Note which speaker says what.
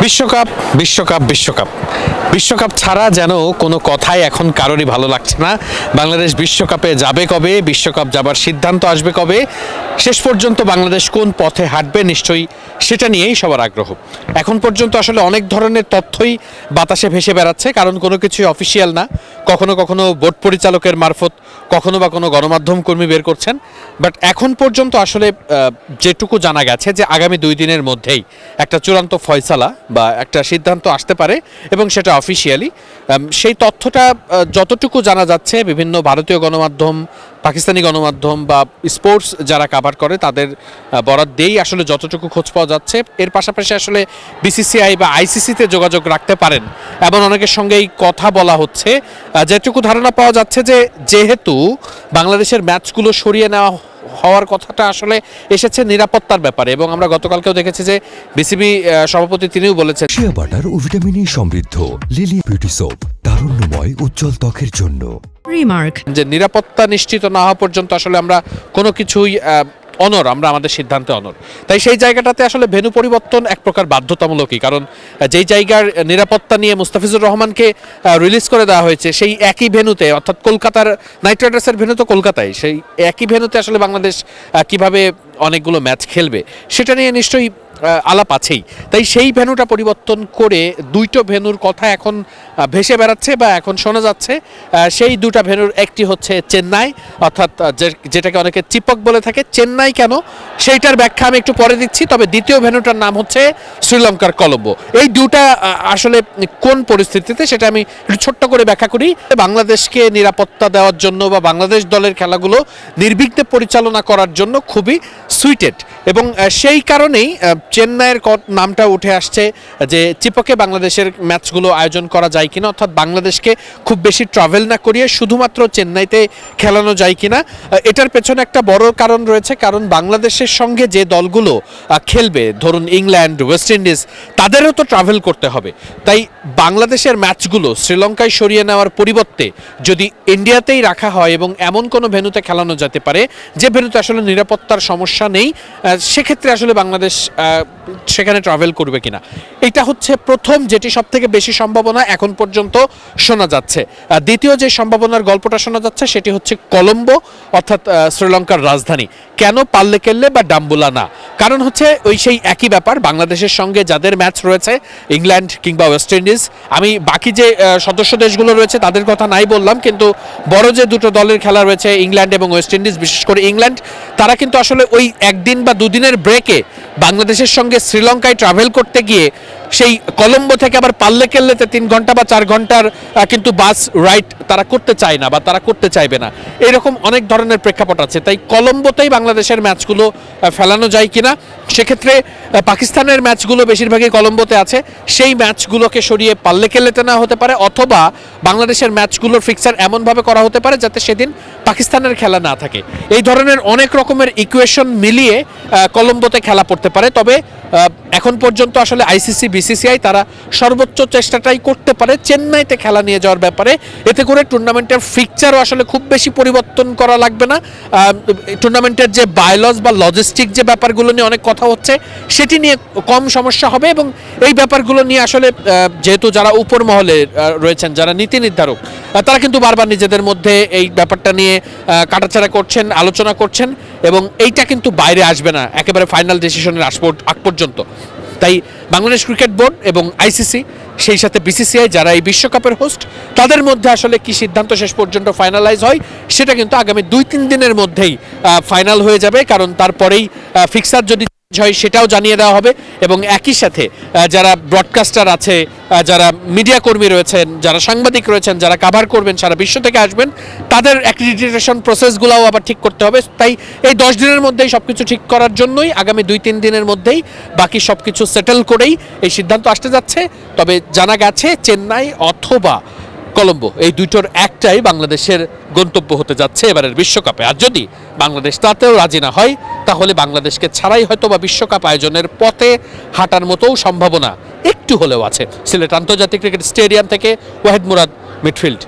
Speaker 1: বিশ্বকাপ বিশ্বকাপ বিশ্বকাপ বিশ্বকাপ ছাড়া যেন কোনো কথাই এখন কারোরই ভালো লাগছে না। বাংলাদেশ বিশ্বকাপে যাবে কবে, বিশ্বকাপ যাবার সিদ্ধান্ত আসবে কবে, শেষ পর্যন্ত বাংলাদেশ কোন পথে হাঁটবে নিশ্চয়ই সেটা নিয়েই সবার আগ্রহ। এখন পর্যন্ত আসলে অনেক ধরনের তথ্যই বাতাসে ভেসে বেড়াচ্ছে, কারণ কোনো কিছুই অফিসিয়াল না। কখনো কখনো বোর্ড পরিচালকের মারফত, কখনো বা কোনো গণমাধ্যম কর্মী বের করছেন। বাট এখন পর্যন্ত আসলে যেটুকু জানা গেছে যে আগামী 2 দিনের মধ্যেই একটা চূড়ান্ত ফয়সালা বা একটা সিদ্ধান্ত আসতে পারে, এবং সেটা অফিসিয়ালি। সেই তথ্যটা যতটুকু জানা যাচ্ছে বিভিন্ন ভারতীয় গণমাধ্যম, পাকিস্তানি গণমাধ্যম বা স্পোর্টস যারা কাভার করে তাদের বরাত দিয়েই আসলে যতটুকু খোঁজ পাওয়া যাচ্ছে। এর পাশাপাশি আসলে বিসিসিআই বা আইসিসিতে যোগাযোগ রাখতে পারেন এমন অনেকের সঙ্গেই কথা বলা হচ্ছে। যেটুকু ধারণা পাওয়া যাচ্ছে যে যেহেতু বাংলাদেশের ম্যাচগুলো সরিয়ে নেওয়া হওয়ার কথাটা আসলে এসেছে নিরাপত্তার ব্যাপারে, এবং আমরা গতকালকেও দেখেছি যে বিসিবি সভাপতি তিনিও বলেছেন
Speaker 2: শিয়া বাটার ও ভিটামিন ই সমৃদ্ধ লিলি বিউটি সোপ, তারুণ্যময় উজ্জ্বল ত্বকের জন্য।
Speaker 3: রিমার্ক
Speaker 1: যে নিরাপত্তা নিশ্চিত না হওয়া পর্যন্ত আসলে আমরা কোনো কিছুই আমরা আমাদের সিদ্ধান্তে অনর। তাই সেই জায়গাটাতে আসলে ভেন্যু পরিবর্তন এক প্রকার বাধ্যতামূলকই, কারণ যেই জায়গার নিরাপত্তা নিয়ে মুস্তাফিজুর রহমানকে রিলিজ করে দেওয়া হয়েছে সেই একই ভেন্যুতে, অর্থাৎ কলকাতার নাইট রাইডার্সের ভেন্যু তো কলকাতায়, সেই একই ভেন্যুতে আসলে বাংলাদেশ কিভাবে অনেকগুলো ম্যাচ খেলবে সেটা নিয়ে নিশ্চয়ই আলাপ আছেই। তাই সেই ভেন্যুটা পরিবর্তন করে দুইটো ভেন্যুর কথা এখন ভেসে বেড়াচ্ছে বা এখন শোনা যাচ্ছে। সেই দুটা ভেন্যুর একটি হচ্ছে চেন্নাই, অর্থাৎ যেটাকে অনেকে চিপক বলে থাকে। চেন্নাই কেন সেইটার ব্যাখ্যা আমি একটু পরে দিচ্ছি, তবে দ্বিতীয় ভেন্যুটার নাম হচ্ছে শ্রীলঙ্কার কলম্বো। এই দুটা আসলে কোন পরিস্থিতিতে সেটা আমি একটু ছোট্ট করে ব্যাখ্যা করি। বাংলাদেশকে নিরাপত্তা দেওয়ার জন্য বা বাংলাদেশ দলের খেলাগুলো নির্বিঘ্নে পরিচালনা করার জন্য খুবই সুইটেড, এবং সেই কারণেই চেন্নাইয়ের নামটা উঠে আসছে যে চিপকে বাংলাদেশের ম্যাচগুলো আয়োজন করা যায় কিনা, অর্থাৎ বাংলাদেশকে খুব বেশি ট্রাভেল না করিয়ে শুধুমাত্র চেন্নাইতে খেলানো যায় কিনা। এটার পেছনে একটা বড় কারণ রয়েছে, কারণ বাংলাদেশের সঙ্গে যে দলগুলো খেলবে, ধরুন ইংল্যান্ড, ওয়েস্ট ইন্ডিজ, তাদেরও তো ট্রাভেল করতে হবে। তাই বাংলাদেশের ম্যাচগুলো শ্রীলঙ্কায় সরিয়ে নেওয়ার পরিবর্তে যদি ইন্ডিয়াতেই রাখা হয় এবং এমন কোনো ভেন্যুতে খেলানো যেতে পারে যে ভেন্যুতে আসলে নিরাপত্তার সমস্যা নেই, সেক্ষেত্রে আসলে বাংলাদেশ সেখানে ট্রাভেল করবে কিনা, এটা হচ্ছে প্রথম যেটি সব থেকে বেশি সম্ভাবনা এখন পর্যন্ত শোনা যাচ্ছে। দ্বিতীয় যে সম্ভাবনার গল্পটা শোনা যাচ্ছে সেটি হচ্ছে কলম্বো, অর্থাৎ শ্রীলঙ্কার রাজধানী। কেন পাল্লেকেল্লে বা ডাম্বুলা না? কারণ হচ্ছে ওই সেই একই ব্যাপার, বাংলাদেশের সঙ্গে যাদের ম্যাচ রয়েছে ইংল্যান্ড কিংবা ওয়েস্ট ইন্ডিজ, আমি বাকি যে সদস্য দেশগুলো রয়েছে তাদের কথা নাই বললাম, কিন্তু বড় যে দুটো দলের খেলা রয়েছে ইংল্যান্ড এবং ওয়েস্ট ইন্ডিজ, বিশেষ করে ইংল্যান্ড, তারা কিন্তু আসলে ওই একদিন বা দুদিনের ব্রেকে বাংলাদেশের সঙ্গে শ্রীলঙ্কায় ট্রাভেল করতে গিয়ে সেই কলম্বো থেকে আবার পাল্লেকেল্লেতে 3 ঘন্টা বা 4 ঘন্টার কিন্তু বাস রাইড তারা করতে চায় না বা তারা করতে চাইবে না। এরকম অনেক ধরনের প্রেক্ষাপট আছে। তাই কলম্বোতেই বাংলাদেশের ম্যাচগুলো ফেলানো যায় কিনা, সেক্ষেত্রে পাকিস্তানের ম্যাচগুলো বেশিরভাগই কলম্বোতে আছে, সেই ম্যাচগুলোকে সরিয়ে পাল্লেকেল্লেতে না হতে পারে, অথবা বাংলাদেশের ম্যাচগুলোর ফিক্সার এমনভাবে করা হতে পারে যাতে সেদিন পাকিস্তানের খেলা না থাকে। এই ধরনের অনেক রকমের ইকুয়েশন মিলিয়ে কলম্বোতে খেলা পড়তে পারে। তবে এখন পর্যন্ত আসলে আইসিসি, বিসিসিআই তারা সর্বোচ্চ চেষ্টাটাই করতে পারে চেন্নাইতে খেলা নিয়ে যাওয়ার ব্যাপারে। এতে করে টুর্নামেন্টের ফিকচারও আসলে খুব বেশি পরিবর্তন করা লাগবে না। টুর্নামেন্টের যে বায়োলজ বা লজিস্টিক যে ব্যাপারগুলো নিয়ে অনেক কথা হচ্ছে সেটি নিয়ে কম সমস্যা হবে, এবং এই ব্যাপারগুলো নিয়ে আসলে যেহেতু যারা উপর মহলে রয়েছেন, যারা নীতি নির্ধারক, তারা কিন্তু বারবার নিজেদের মধ্যে এই ব্যাপারটা নিয়ে কাটাছাড়া করছেন, আলোচনা করছেন, এবং এইটা কিন্তু বাইরে আসবে না একেবারে ফাইনাল ডিসিশনের আগ পর্যন্ত। তাই বাংলাদেশ ক্রিকেট বোর্ড এবং আইসিসি, সেই সাথে বিসিসিআই যারা এই বিশ্বকাপের হোস্ট, তাদের মধ্যে আসলে কি সিদ্ধান্ত শেষ পর্যন্ত ফাইনালাইজ হয় সেটা কিন্তু আগামী 2-3 দিনের মধ্যেই ফাইনাল হয়ে যাবে, কারণ তারপরেই ফিক্সার যদি হয় সেটাও জানিয়ে দেওয়া হবে। এবং একই সাথে যারা ব্রডকাস্টার আছে, যারা মিডিয়া কর্মী রয়েছেন, যারা সাংবাদিক রয়েছেন, যারা কাভার করবেন, সারা বিশ্ব থেকে আসবেন, তাদের অ্যাক্রিডিটেশন প্রসেসগুলোও আবার ঠিক করতে হবে। তাই এই 10 দিনের মধ্যেই সব কিছু ঠিক করার জন্যই আগামী 2-3 দিনের মধ্যেই বাকি সব কিছু সেটেল করেই এই সিদ্ধান্ত আসতে যাচ্ছে। তবে জানা গেছে চেন্নাই অথবা কলম্বো, এই দুটোর একটাই বাংলাদেশের গন্তব্য হতে যাচ্ছে এবারের বিশ্বকাপে। আর যদি বাংলাদেশ তাতেও রাজি না হয়, তাহলে বাংলাদেশকে ছাড়াই হয়তো বা বিশ্বকাপ আয়োজনের পথে হাঁটার মতোও সম্ভাবনা একটু হলেও আছে। সিলেট আন্তর্জাতিক ক্রিকেট স্টেডিয়াম থেকে ওয়াহিদ মুরাদ, মিডফিল্ড।